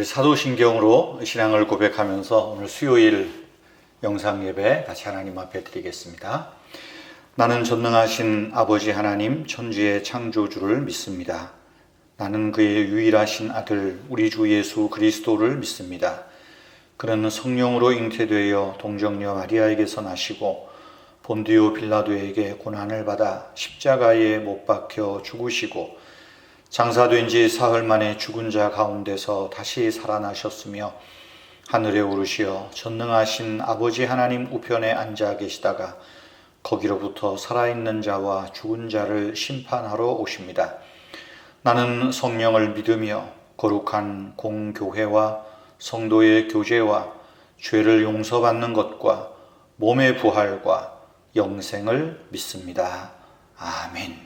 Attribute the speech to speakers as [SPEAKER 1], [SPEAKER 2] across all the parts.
[SPEAKER 1] 사도신경으로 신앙을 고백하면서 오늘 수요일 영상 예배 같이 하나님 앞에 드리겠습니다. 나는 전능하신 아버지 하나님 천지의 창조주를 믿습니다. 나는 그의 유일하신 아들 우리 주 예수 그리스도를 믿습니다. 그는 성령으로 잉태되어 동정녀 마리아에게서 나시고 본디오 빌라도에게 고난을 받아 십자가에 못 박혀 죽으시고 장사된 지 사흘 만에 죽은 자 가운데서 다시 살아나셨으며 하늘에 오르시어 전능하신 아버지 하나님 우편에 앉아 계시다가 거기로부터 살아있는 자와 죽은 자를 심판하러 오십니다. 나는 성령을 믿으며 거룩한 공교회와 성도의 교제와 죄를 용서받는 것과 몸의 부활과 영생을 믿습니다. 아멘.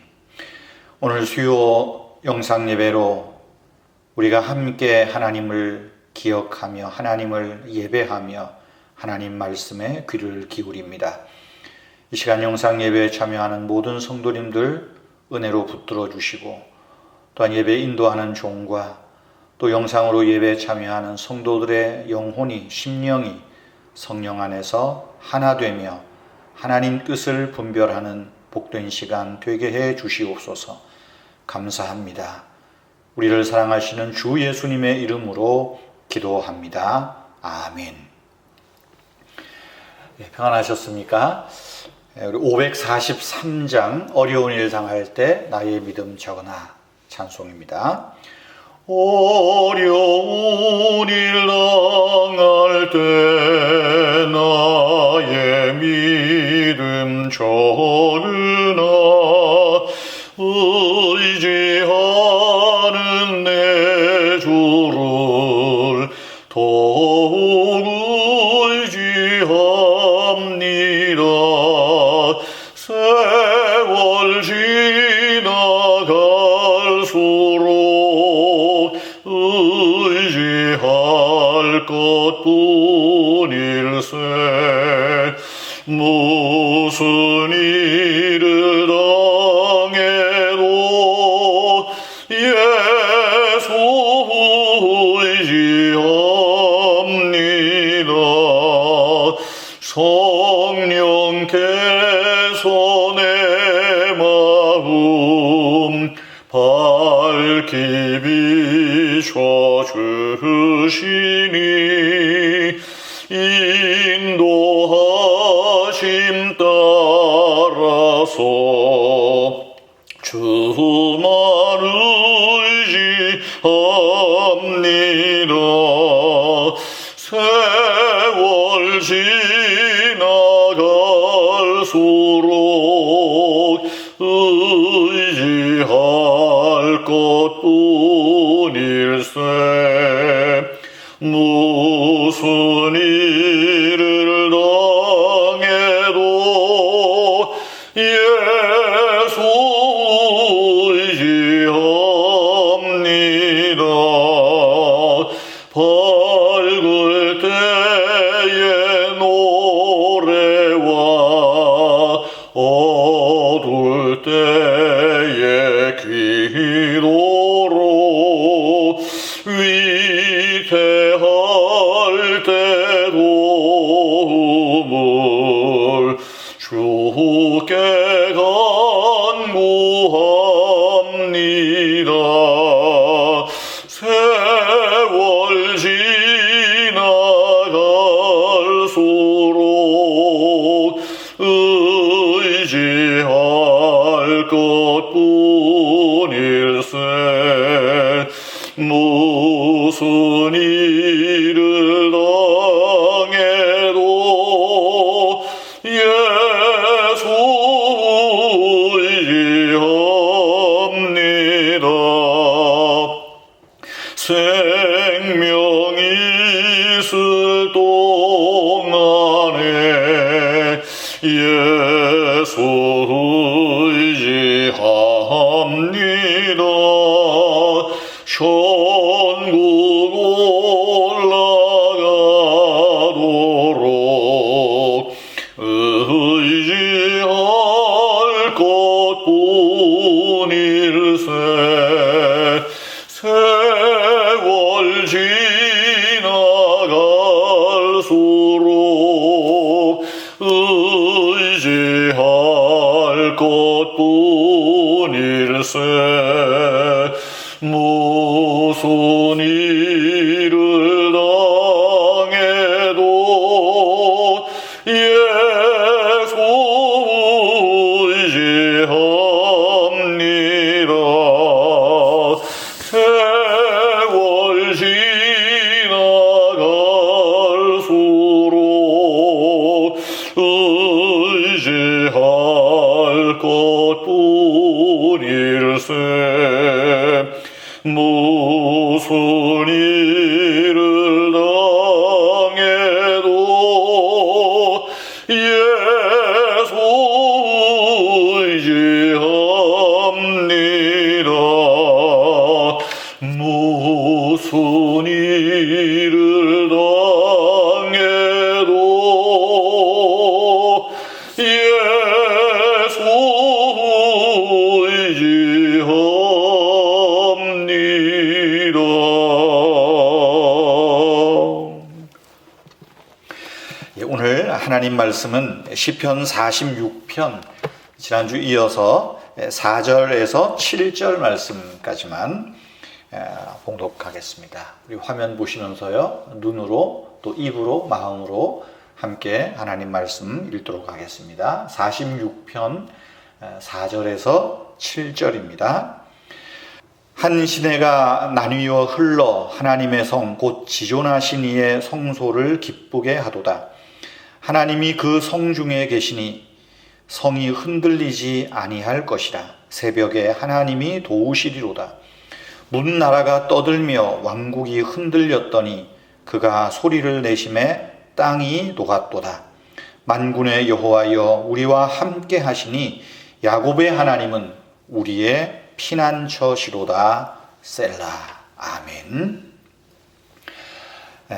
[SPEAKER 1] 오늘 수요 영상 예배로 우리가 함께 하나님을 기억하며 하나님을 예배하며 하나님 말씀에 귀를 기울입니다. 이 시간 영상 예배에 참여하는 모든 성도님들 은혜로 붙들어 주시고 또한 예배 인도하는 종과 또 영상으로 예배에 참여하는 성도들의 영혼이 심령이 성령 안에서 하나 되며 하나님 뜻을 분별하는 복된 시간 되게 해 주시옵소서. 감사합니다. 우리를 사랑하시는 주 예수님의 이름으로 기도합니다. 아멘. 평안하셨습니까? 우리 543장 어려운 일 당할 때 나의 믿음 적으나 찬송입니다. 어려운 일 당할 때 나의 믿음 적으나 의지하는 내 주를 더욱 의지합니다. 세월 지나갈수록 의지할 것뿐일세. 무슨 일을 당해도 예수 의지합니다. 성령께서 내 마음 밝히 비춰주시니 인도하심 따라서 주만 의지합니다. 세월 지나갈수록 의지할 것뿐일세. 무슨 일을 당해도 예수 의지합니다. 밝을 때의 노래와 어두울 때의 기도로 위태할 때도 것뿐일세. 무슨 일을 당해도 예수 의지합니다. 세월 지나갈수록 의지할 것뿐일세. 무슨 일을 당해도 예수 의지합니다. 무슨 일을 당해도 예수 의지합니다.
[SPEAKER 2] 오늘 하나님 말씀은 시편 46편, 지난주 이어서 4절에서 7절 말씀까지만 봉독하겠습니다. 우리 화면 보시면서요, 눈으로 또 입으로 마음으로 함께 하나님 말씀 읽도록 하겠습니다. 46편 4절에서 7절입니다. 한 시내가 나뉘어 흘러 하나님의 성 곧 지존하신 이의 성소를 기쁘게 하도다. 하나님이 그 성 중에 계시니 성이 흔들리지 아니할 것이라. 새벽에 하나님이 도우시리로다. 문 나라가 떠들며 왕국이 흔들렸더니 그가 소리를 내심에 땅이 녹았도다. 만군의 여호와여 우리와 함께 하시니 야곱의 하나님은 우리의 피난처시로다. 셀라. 아멘.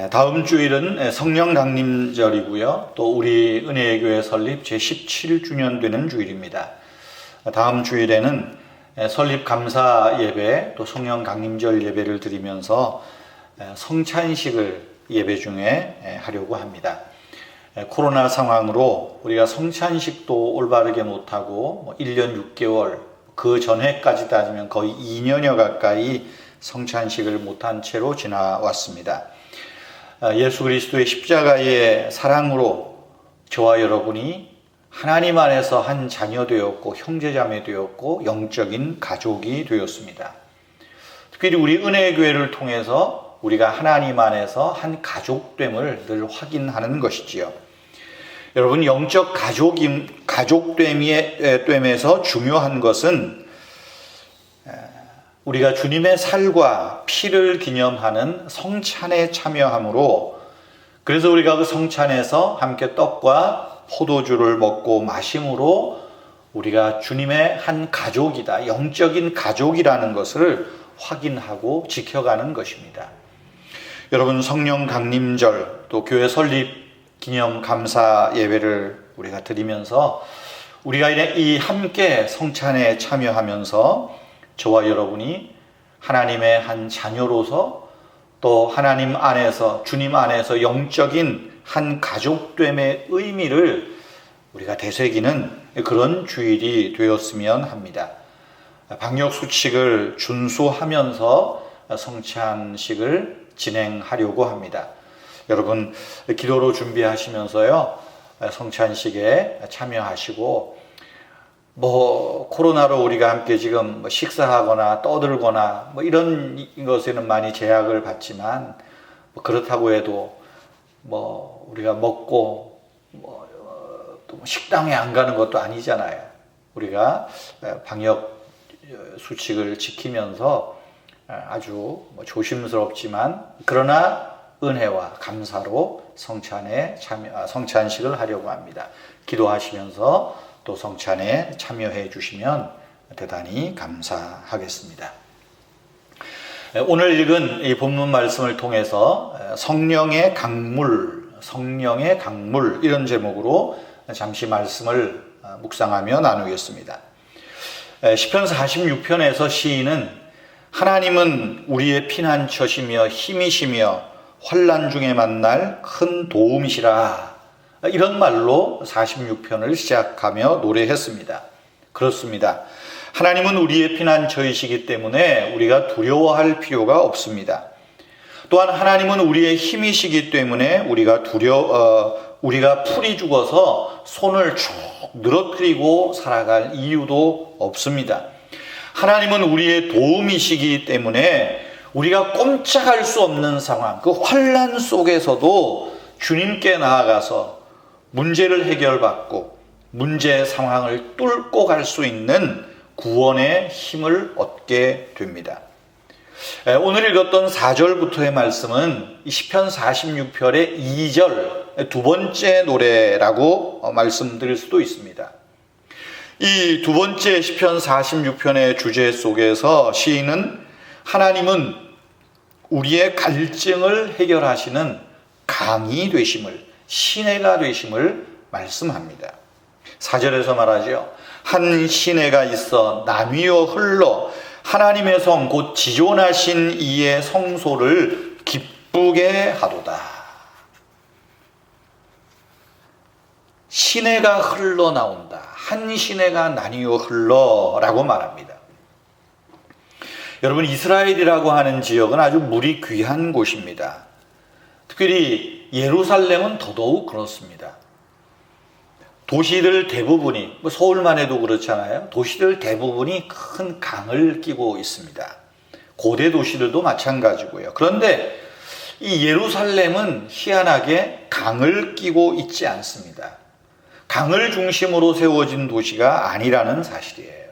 [SPEAKER 2] 다음 주일은 성령 강림절이고요. 또 우리 은혜의 교회 설립 제17주년 되는 주일입니다. 다음 주일에는 설립 감사 예배 또 성령 강림절 예배를 드리면서 성찬식을 예배 중에 하려고 합니다. 코로나 상황으로 우리가 성찬식도 올바르게 못하고 1년 6개월 그 전해까지 따지면 거의 2년여 가까이 성찬식을 못한 채로 지나왔습니다. 예수 그리스도의 십자가의 사랑으로 저와 여러분이 하나님 안에서 한 자녀 되었고 형제자매 되었고 영적인 가족이 되었습니다. 특별히 우리 은혜의 교회를 통해서 우리가 하나님 안에서 한 가족됨을 늘 확인하는 것이지요. 여러분, 영적 가족됨에서 중요한 것은 우리가 주님의 살과 피를 기념하는 성찬에 참여함으로, 그래서 우리가 그 성찬에서 함께 떡과 포도주를 먹고 마심으로 우리가 주님의 한 가족이다, 영적인 가족이라는 것을 확인하고 지켜가는 것입니다. 여러분, 성령 강림절 또 교회 설립 기념 감사 예배를 우리가 드리면서 우리가 이 함께 성찬에 참여하면서 저와 여러분이 하나님의 한 자녀로서 또 하나님 안에서 주님 안에서 영적인 한 가족됨의 의미를 우리가 되새기는 그런 주일이 되었으면 합니다. 방역수칙을 준수하면서 성찬식을 진행하려고 합니다. 여러분, 기도로 준비하시면서요, 성찬식에 참여하시고, 코로나로 우리가 함께 지금 식사하거나 떠들거나 이런 것에는 많이 제약을 받지만, 그렇다고 해도 우리가 먹고 또 식당에 안 가는 것도 아니잖아요. 우리가 방역 수칙을 지키면서 아주 조심스럽지만 그러나 은혜와 감사로 성찬식을 하려고 합니다. 기도하시면서 또 성찬에 참여해 주시면 대단히 감사하겠습니다. 오늘 읽은 이 본문 말씀을 통해서 성령의 강물 이런 제목으로 잠시 말씀을 묵상하며 나누겠습니다. 시편 46편에서 시인은 하나님은 우리의 피난처시며 힘이시며 환난 중에 만날 큰 도움이시라, 이런 말로 46편을 시작하며 노래했습니다. 그렇습니다. 하나님은 우리의 피난처이시기 때문에 우리가 두려워할 필요가 없습니다. 또한 하나님은 우리의 힘이시기 때문에 우리가 풀이 죽어서 손을 쭉 늘어뜨리고 살아갈 이유도 없습니다. 하나님은 우리의 도움이시기 때문에 우리가 꼼짝할 수 없는 상황, 그 환난 속에서도 주님께 나아가서 문제를 해결받고 문제 상황을 뚫고 갈 수 있는 구원의 힘을 얻게 됩니다. 오늘 읽었던 4절부터의 말씀은 시편 46편의 2절, 두 번째 노래라고 말씀드릴 수도 있습니다. 이 두 번째 시편 46편의 주제 속에서 시인은 하나님은 우리의 갈증을 해결하시는 강이 되심을, 시내가 되심을 말씀합니다. 4절에서 말하죠. 한 시내가 있어 남위어 흘러 하나님의 성 곧 지존하신 이의 성소를 기쁘게 하도다. 시내가 흘러나온다. 한 시내가 나뉘어 흘러라고 말합니다. 여러분, 이스라엘이라고 하는 지역은 아주 물이 귀한 곳입니다. 특별히 예루살렘은 더더욱 그렇습니다. 도시들 대부분이, 서울만 해도 그렇잖아요. 도시들 대부분이 큰 강을 끼고 있습니다. 고대 도시들도 마찬가지고요. 그런데 이 예루살렘은 희한하게 강을 끼고 있지 않습니다. 강을 중심으로 세워진 도시가 아니라는 사실이에요.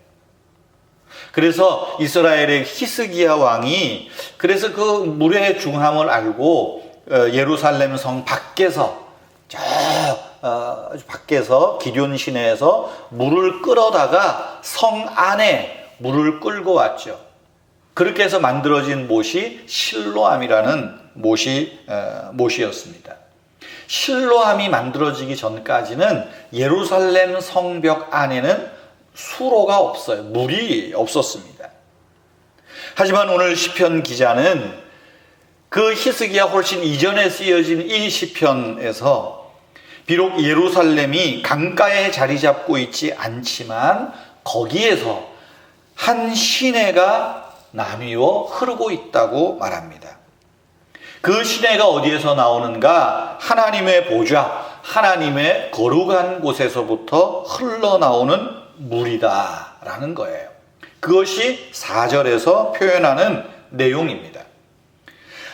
[SPEAKER 2] 그래서 이스라엘의 히스기야 왕이 그래서 그 물의 중함을 알고 예루살렘 성 밖에서 밖에서 기럐 시내에서 물을 끌어다가 성 안에 물을 끌고 왔죠. 그렇게 해서 만들어진 못이 실로암이라는 못이었습니다. 실로암이 만들어지기 전까지는 예루살렘 성벽 안에는 수로가 없어요. 물이 없었습니다. 하지만 오늘 시편 기자는 그 히스기야 훨씬 이전에 쓰여진 이 시편에서 비록 예루살렘이 강가에 자리 잡고 있지 않지만 거기에서 한 시내가 나뉘어 흐르고 있다고 말합니다. 그 시내가 어디에서 나오는가? 하나님의 보좌, 하나님의 거룩한 곳에서부터 흘러나오는 물이다라는 거예요. 그것이 4절에서 표현하는 내용입니다.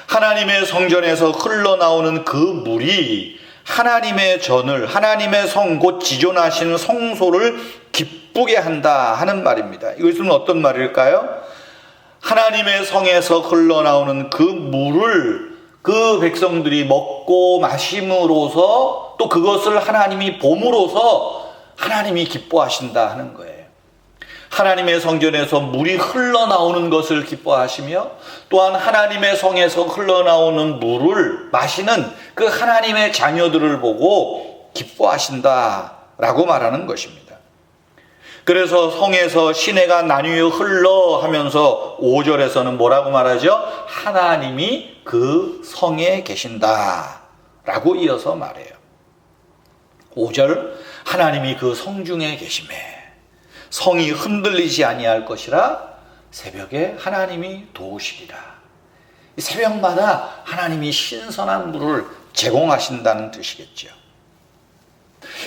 [SPEAKER 2] 하나님의 성전에서 흘러나오는 그 물이 하나님의 전을, 하나님의 성 곧 지존하시는 성소를 기쁘게 한다 하는 말입니다. 이것은 어떤 말일까요? 하나님의 성에서 흘러나오는 그 물을 그 백성들이 먹고 마심으로써 또 그것을 하나님이 봄으로써 하나님이 기뻐하신다 하는 거예요. 하나님의 성전에서 물이 흘러나오는 것을 기뻐하시며 또한 하나님의 성에서 흘러나오는 물을 마시는 그 하나님의 자녀들을 보고 기뻐하신다라고 말하는 것입니다. 그래서 성에서 시내가 나뉘어 흘러 하면서 5절에서는 뭐라고 말하죠? 하나님이 그 성에 계신다라고 이어서 말해요. 5절, 하나님이 그 성중에 계시매 성이 흔들리지 아니할 것이라 새벽에 하나님이 도우시리라. 새벽마다 하나님이 신선한 물을 제공하신다는 뜻이겠죠.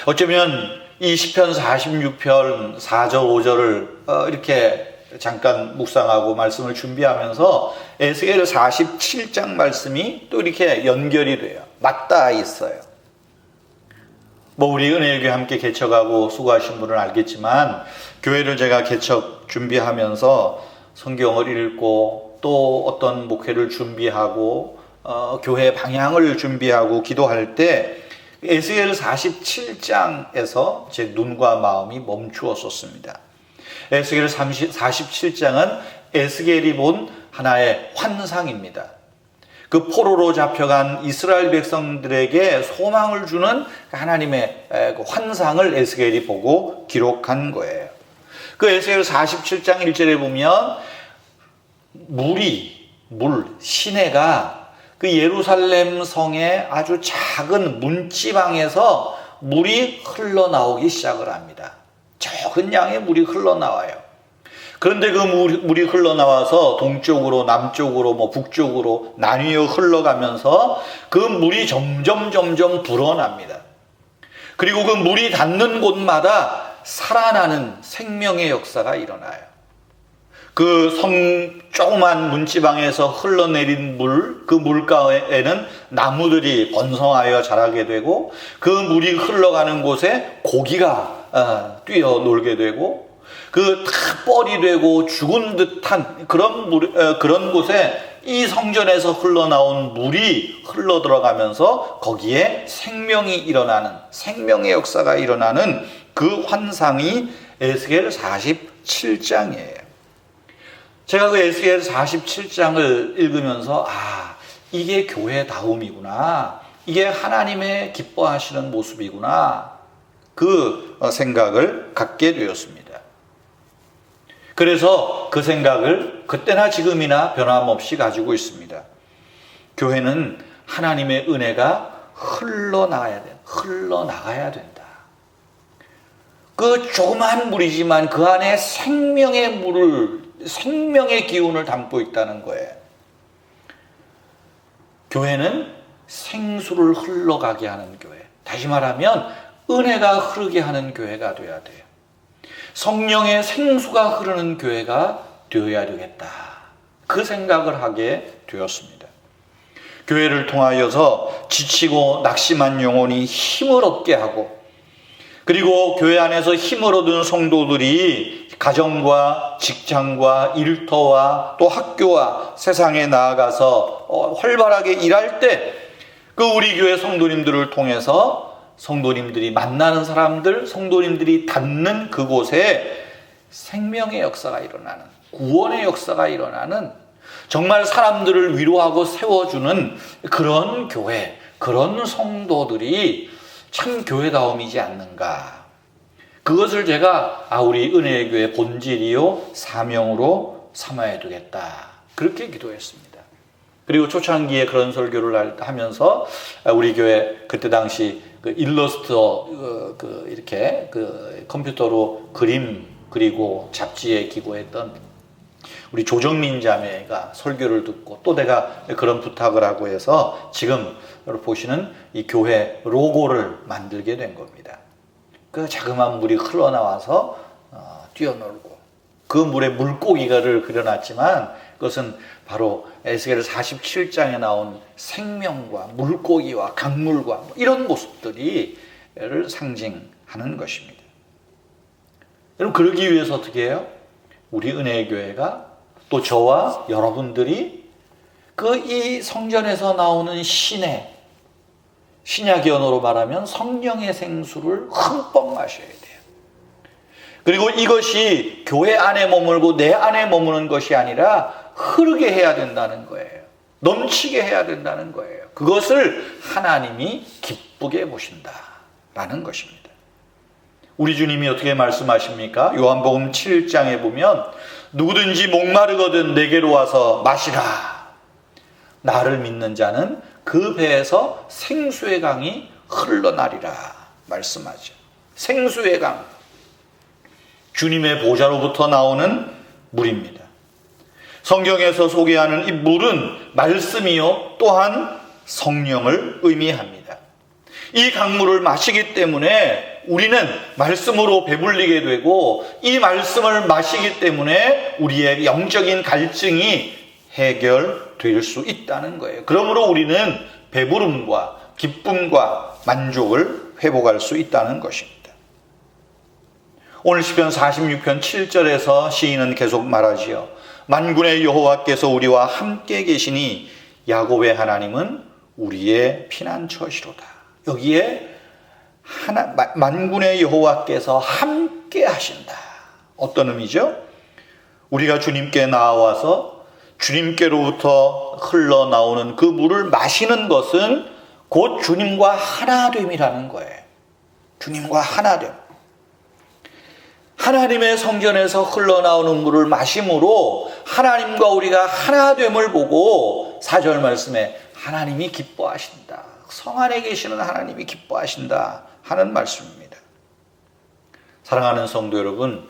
[SPEAKER 2] 어쩌면 이 시편 46편 4절 5절을 이렇게 잠깐 묵상하고 말씀을 준비하면서 에스겔 47장 말씀이 또 이렇게 연결이 돼요. 맞닿아 있어요. 우리 은혜교회 함께 개척하고 수고하신 분은 알겠지만 교회를 제가 개척 준비하면서 성경을 읽고 또 어떤 목회를 준비하고 교회 방향을 준비하고 기도할 때 에스겔 47장에서 제 눈과 마음이 멈추었었습니다. 에스겔 47장은 에스겔이 본 하나의 환상입니다. 그 포로로 잡혀간 이스라엘 백성들에게 소망을 주는 하나님의 환상을 에스겔이 보고 기록한 거예요. 그 에스겔 47장 1절에 보면 시내가 그 예루살렘 성의 아주 작은 문지방에서 물이 흘러나오기 시작을 합니다. 적은 양의 물이 흘러나와요. 그런데 그 물이 흘러나와서 동쪽으로 남쪽으로 북쪽으로 나뉘어 흘러가면서 그 물이 점점 불어납니다. 그리고 그 물이 닿는 곳마다 살아나는 생명의 역사가 일어나요. 그 조그만 문지방에서 흘러내린 그 물가에는 나무들이 번성하여 자라게 되고, 그 물이 흘러가는 곳에 고기가 뛰어놀게 되고, 그 다 뻘이 되고 죽은 듯한 그런 곳에 이 성전에서 흘러나온 물이 흘러 들어가면서 거기에 생명이 일어나는, 생명의 역사가 일어나는 그 환상이 에스겔 47장이에요. 제가 그 에스겔 47장을 읽으면서 이게 교회다움이구나, 이게 하나님의 기뻐하시는 모습이구나, 그 생각을 갖게 되었습니다. 그래서 그 생각을 그때나 지금이나 변함없이 가지고 있습니다. 교회는 하나님의 은혜가 흘러나가야 된다. 그 조그만 물이지만 그 안에 생명의 기운을 담고 있다는 거예요. 교회는 생수를 흘러가게 하는 교회, 다시 말하면 은혜가 흐르게 하는 교회가 되어야 돼요. 성령의 생수가 흐르는 교회가 되어야 되겠다, 그 생각을 하게 되었습니다. 교회를 통하여서 지치고 낙심한 영혼이 힘을 얻게 하고, 그리고 교회 안에서 힘을 얻은 성도들이 가정과 직장과 일터와 또 학교와 세상에 나아가서 활발하게 일할 때, 그 우리 교회 성도님들을 통해서 성도님들이 만나는 사람들, 성도님들이 닿는 그곳에 생명의 역사가 일어나는, 구원의 역사가 일어나는, 정말 사람들을 위로하고 세워주는 그런 교회, 그런 성도들이 참 교회다움이지 않는가. 그것을 제가 우리 은혜의 교회 본질이요 사명으로 삼아야 되겠다, 그렇게 기도했습니다. 그리고 초창기에 그런 설교를 하면서 우리 교회 그때 당시 그 일러스터 이렇게 컴퓨터로 그림 그리고 잡지에 기고했던 우리 조정민 자매가 설교를 듣고 또 내가 그런 부탁을 하고 해서 지금 보시는 이 교회 로고를 만들게 된 겁니다. 그 자그마한 물이 흘러나와서 뛰어놀고, 그 물에 물고기를 그려놨지만 그것은 바로 에스겔 47장에 나온 생명과 물고기와 강물과 이런 모습들이 를 상징하는 것입니다. 여러분, 그러기 위해서 어떻게 해요? 우리 은혜의 교회가, 또 저와 여러분들이 이 성전에서 나오는 신약의 언어로 말하면 성령의 생수를 흠뻑 마셔야 돼요. 그리고 이것이 교회 안에 머물고 내 안에 머무는 것이 아니라 흐르게 해야 된다는 거예요. 넘치게 해야 된다는 거예요. 그것을 하나님이 기쁘게 보신다라는 것입니다. 우리 주님이 어떻게 말씀하십니까? 요한복음 7장에 보면 누구든지 목마르거든 내게로 와서 마시라. 나를 믿는 자는 그 배에서 생수의 강이 흘러나리라 말씀하죠. 생수의 강, 주님의 보좌로부터 나오는 물입니다. 성경에서 소개하는 이 물은 말씀이요 또한 성령을 의미합니다. 이 강물을 마시기 때문에 우리는 말씀으로 배불리게 되고, 이 말씀을 마시기 때문에 우리의 영적인 갈증이 해결될 수 있다는 거예요. 그러므로 우리는 배부름과 기쁨과 만족을 회복할 수 있다는 것입니다. 오늘 시편 46편 7절에서 시인은 계속 말하지요. 만군의 여호와께서 우리와 함께 계시니 야곱의 하나님은 우리의 피난처시로다. 여기에 만군의 여호와께서 함께 하신다. 어떤 의미죠? 우리가 주님께 나와서 주님께로부터 흘러나오는 그 물을 마시는 것은 곧 주님과 하나됨이라는 거예요. 주님과 하나됨. 하나님의 성전에서 흘러나오는 물을 마심으로 하나님과 우리가 하나됨을 보고 4절 말씀에 하나님이 기뻐하신다. 성 안에 계시는 하나님이 기뻐하신다 하는 말씀입니다. 사랑하는 성도 여러분,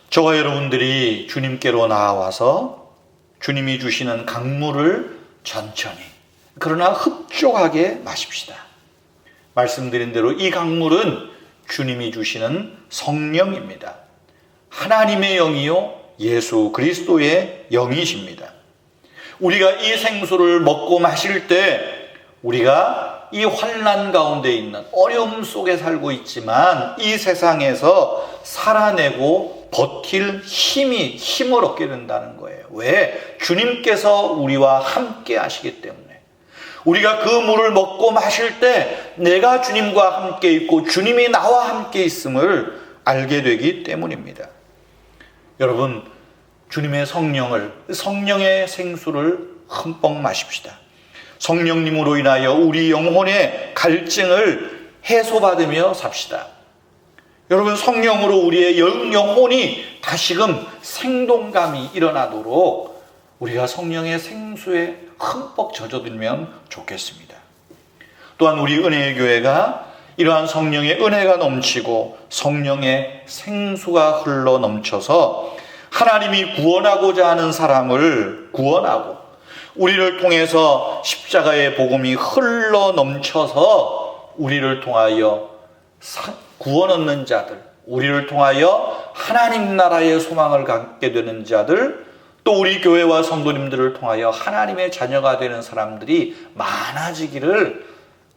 [SPEAKER 2] 저와 여러분들이 주님께로 나와서 주님이 주시는 강물을 천천히 그러나 흡족하게 마십시다. 말씀드린 대로 이 강물은 주님이 주시는 성령입니다. 하나님의 영이요 예수 그리스도의 영이십니다. 우리가 이 생수를 먹고 마실 때 우리가 이 환난 가운데 있는 어려움 속에 살고 있지만 이 세상에서 살아내고 버틸 힘을 얻게 된다는 거예요. 왜? 주님께서 우리와 함께 하시기 때문에. 우리가 그 물을 먹고 마실 때 내가 주님과 함께 있고 주님이 나와 함께 있음을 알게 되기 때문입니다. 여러분, 주님의 성령의 생수를 흠뻑 마십시다. 성령님으로 인하여 우리 영혼의 갈증을 해소받으며 삽시다. 여러분, 성령으로 우리의 영혼이 다시금 생동감이 일어나도록 우리가 성령의 생수에 흠뻑 젖어들면 좋겠습니다. 또한 우리 은혜의 교회가 이러한 성령의 은혜가 넘치고 성령의 생수가 흘러 넘쳐서 하나님이 구원하고자 하는 사람을 구원하고 우리를 통해서 십자가의 복음이 흘러 넘쳐서 우리를 통하여 구원 얻는 자들, 우리를 통하여 하나님 나라의 소망을 갖게 되는 자들, 또 우리 교회와 성도님들을 통하여 하나님의 자녀가 되는 사람들이 많아지기를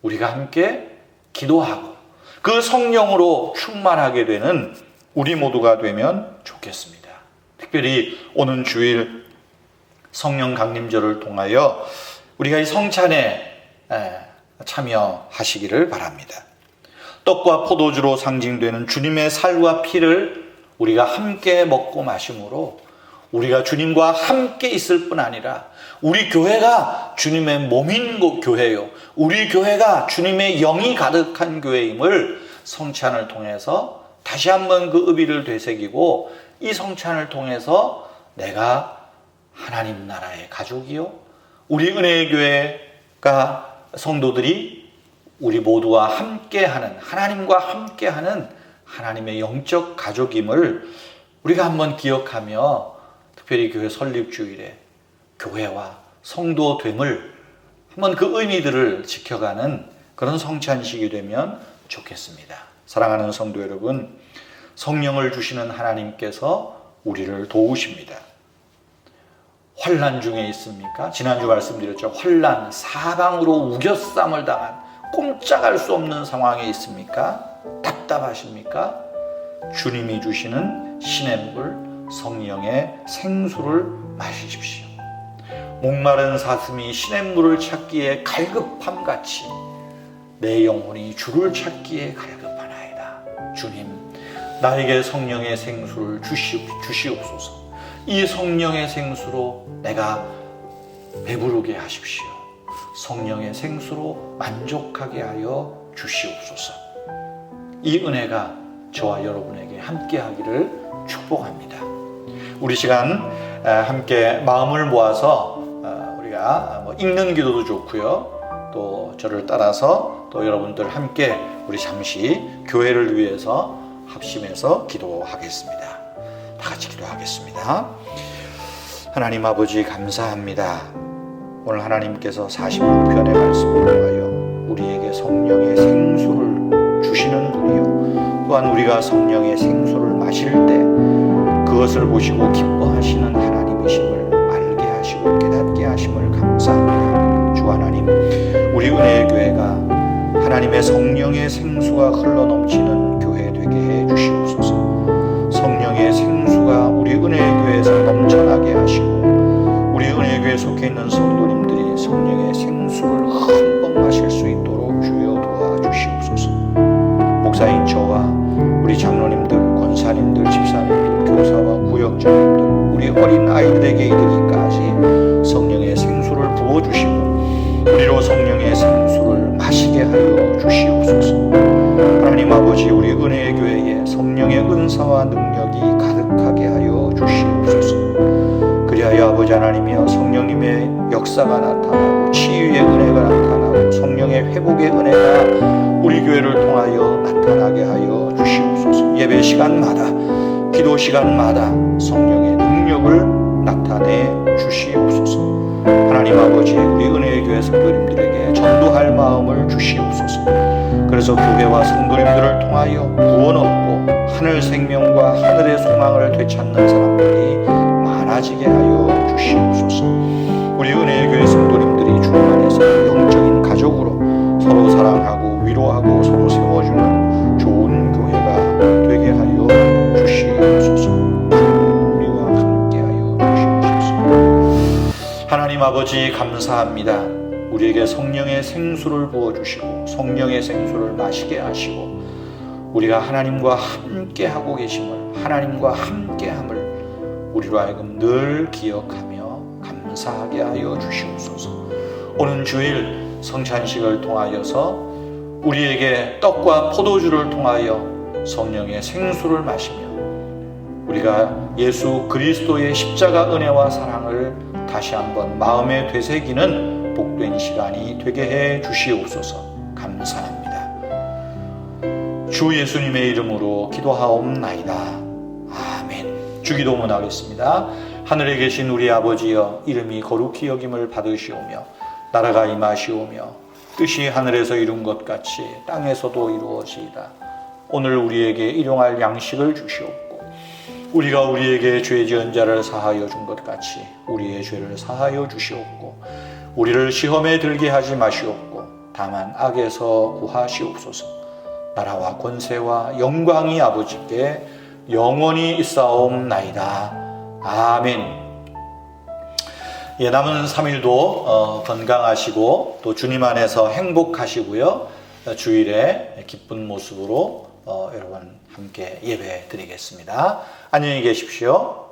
[SPEAKER 2] 우리가 함께 기도하고 그 성령으로 충만하게 되는 우리 모두가 되면 좋겠습니다. 특별히 오는 주일 성령 강림절을 통하여 우리가 이 성찬에 참여하시기를 바랍니다. 떡과 포도주로 상징되는 주님의 살과 피를 우리가 함께 먹고 마심으로 우리가 주님과 함께 있을 뿐 아니라 우리 교회가 주님의 몸인 교회요, 우리 교회가 주님의 영이 가득한 교회임을 성찬을 통해서 다시 한번 그 의미를 되새기고 이 성찬을 통해서 내가 하나님 나라의 가족이요, 우리 은혜의 교회가 성도들이 우리 모두와 함께하는, 하나님과 함께하는 하나님의 영적 가족임을 우리가 한번 기억하며 특별히 교회 설립주일에 교회와 성도됨을 한번 그 의미들을 지켜가는 그런 성찬식이 되면 좋겠습니다. 사랑하는 성도 여러분, 성령을 주시는 하나님께서 우리를 도우십니다. 환난 중에 있습니까? 지난주 말씀드렸죠. 환난, 사방으로 우겨쌈을 당한 꼼짝할 수 없는 상황에 있습니까? 답답하십니까? 주님이 주시는 시냇물 성령의 생수를 마시십시오. 목마른 사슴이 시냇물을 찾기에 갈급함같이 내 영혼이 주를 찾기에 갈급하나이다. 주님, 나에게 성령의 생수를 주시옵소서. 이 성령의 생수로 내가 배부르게 하십시오. 성령의 생수로 만족하게 하여 주시옵소서. 이 은혜가 저와 여러분에게 함께 하기를 축복합니다. 우리 시간 함께 마음을 모아서 우리가 읽는 기도도 좋고요, 또 저를 따라서 또 여러분들 함께 우리 잠시 교회를 위해서 합심해서 기도하겠습니다. 다 같이 기도하겠습니다. 하나님 아버지, 감사합니다. 오늘 하나님께서 46편의 말씀을 통하여 우리에게 성령의 생수를 주시는 분이요, 또한 우리가 성령의 생수를 마실 때 그것을 보시고 기뻐하시는 하나님이심을 알게 하시고 깨닫게 하심을 감사합니다. 주 하나님, 우리 은혜의 교회가 하나님의 성령의 생수가 흘러넘치는 교회 되게 해 주시옵소서. 성령의 생수가 우리 은혜의 교회에서 넘쳐나게 하시고 우리 은혜의 교회에 속해 있는 성도님들이 성령의 생수를 흠뻑 마실 수 있도록 주여 도와주시옵소서. 목사인 저와 우리 장로님들, 권사님들, 집사님들, 교사와 구역장님들, 우리 어린 아이들에게 이르기까지 성령의 생수를 부어주시고 우리로 성령의 생수를 마시게 하여 주시옵소서. 하나님 아버지, 우리 은혜의 교회에 성령의 은사와 능력이 가득하게 하여 주시옵소서. 그리하여 아버지 하나님이여, 성령님의 역사가 나타나고 치유의 은혜가 나타나고 성령의 회복의 은혜가 우리 교회를 통하여 나타나게 하여 주시옵소서. 예배 예배 시간마다, 기도 시간마다 성령의 능력을 나타내 주시옵소서. 하나님 아버지, 우리 은혜의 교회 성도님들에게 전도할 마음을 주시옵소서. 그래서 교회와 성도님들을 통하여 구원 얻고 하늘 생명과 하늘의 소망을 되찾는 사람들이 많아지게 하여 주시옵소서. 우리 은혜의 교회 성도님들이 주님 안에서 영적인 가족으로 서로 사랑하고 위로하고 서로 세워주는 좋은 교회가 되게 하여 주시옵소서. 우리와 함께 하여 주시옵소서. 하나님 아버지, 감사합니다. 우리에게 성령의 생수를 부어주시고 성령의 생수를 마시게 하시고 우리가 하나님과 함께 하고 계심을, 하나님과 함께함을 우리로 하여금 늘 기억하며 감사하게 하여 주시옵소서. 오는 주일 성찬식을 통하여서 우리에게 떡과 포도주를 통하여 성령의 생수를 마시며 우리가 예수 그리스도의 십자가 은혜와 사랑을 다시 한번 마음에 되새기는 복된 시간이 되게 해 주시옵소서. 감사합니다. 주 예수님의 이름으로 기도하옵나이다. 아멘. 주기도문 하겠습니다. 하늘에 계신 우리 아버지여, 이름이 거룩히 여김을 받으시오며 나라가 임하시오며 뜻이 하늘에서 이룬 것 같이 땅에서도 이루어지이다. 오늘 우리에게 일용할 양식을 주시옵고 우리가 우리에게 죄 지은 자를 사하여 준 것 같이 우리의 죄를 사하여 주시옵고 우리를 시험에 들게 하지 마시옵고 다만 악에서 구하시옵소서. 나라와 권세와 영광이 아버지께 영원히 있사옵나이다. 아멘. 남은 3일도 건강하시고 또 주님 안에서 행복하시고요. 주일에 기쁜 모습으로 여러분 함께 예배 드리겠습니다. 안녕히 계십시오.